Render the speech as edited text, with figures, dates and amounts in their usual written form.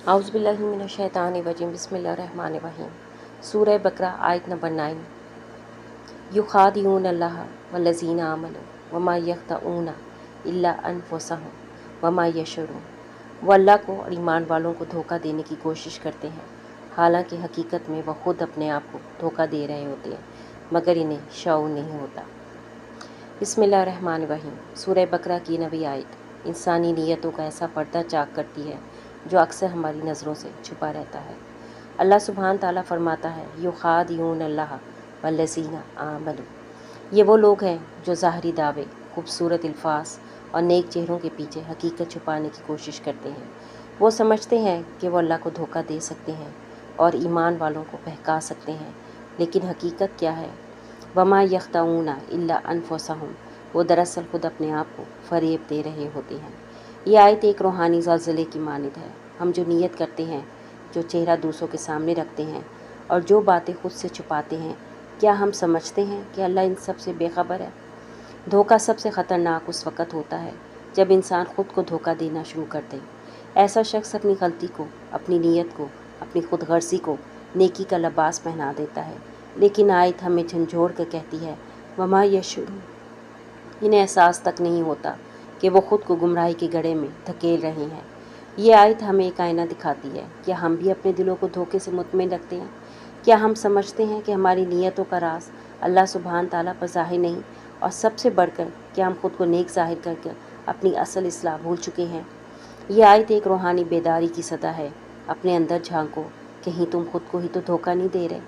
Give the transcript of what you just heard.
اعوذ باللہ من الشیطان الرجیم بسم اللہ الرحمن الرحیم۔ سورہ بقرہ آیت نمبر 9۔ یخادعون اللہ والذین آمنوا وما یخدعون الا انفسهم وما یشعرون۔ وہ اللہ کو اور ایمان والوں کو دھوکہ دینے کی کوشش کرتے ہیں، حالانکہ حقیقت میں وہ خود اپنے آپ کو دھوکہ دے رہے ہوتے ہیں مگر انہیں شعور نہیں ہوتا۔ بسم اللہ الرحمن الرحیم۔ سورہ بقرہ کی 9ویں آیت انسانی نیتوں کا ایسا پردہ چاک کرتی ہے جو اکثر ہماری نظروں سے چھپا رہتا ہے۔ اللہ سبحانہ تعالیٰ فرماتا ہے یخادعون اللہ والذین آمنوا۔ یہ وہ لوگ ہیں جو ظاہری دعوے، خوبصورت الفاظ اور نیک چہروں کے پیچھے حقیقت چھپانے کی کوشش کرتے ہیں۔ وہ سمجھتے ہیں کہ وہ اللہ کو دھوکہ دے سکتے ہیں اور ایمان والوں کو بہکا سکتے ہیں، لیکن حقیقت کیا ہے؟ وما یخدعون الا انفسهم۔ وہ دراصل خود اپنے آپ کو فریب دے رہے ہوتے ہیں۔ یہ آیت ایک روحانی زلزلے کی مانند ہے۔ ہم جو نیت کرتے ہیں، جو چہرہ دوسروں کے سامنے رکھتے ہیں اور جو باتیں خود سے چھپاتے ہیں، کیا ہم سمجھتے ہیں کہ اللہ ان سب سے بے خبر ہے؟ دھوکہ سب سے خطرناک اس وقت ہوتا ہے جب انسان خود کو دھوکہ دینا شروع کر دے۔ ایسا شخص اپنی غلطی کو، اپنی نیت کو، اپنی خود غرضی کو نیکی کا لباس پہنا دیتا ہے، لیکن آیت ہمیں جھنجھوڑ کر کہتی ہے وما یشعرون۔ انہیں احساس تک نہیں ہوتا کہ وہ خود کو گمراہی کے گڑھے میں دھکیل رہے ہیں۔ یہ آیت ہمیں ایک آئینہ دکھاتی ہے۔ کیا ہم بھی اپنے دلوں کو دھوکے سے مطمئن رکھتے ہیں؟ کیا ہم سمجھتے ہیں کہ ہماری نیتوں کا راز اللہ سبحانہ تعالیٰ پر ظاہر نہیں؟ اور سب سے بڑھ کر کیا ہم خود کو نیک ظاہر کر کے اپنی اصل اصلاح بھول چکے ہیں؟ یہ آیت ایک روحانی بیداری کی صدا ہے۔ اپنے اندر جھانکو، کہیں تم خود کو ہی تو دھوکہ نہیں دے رہے۔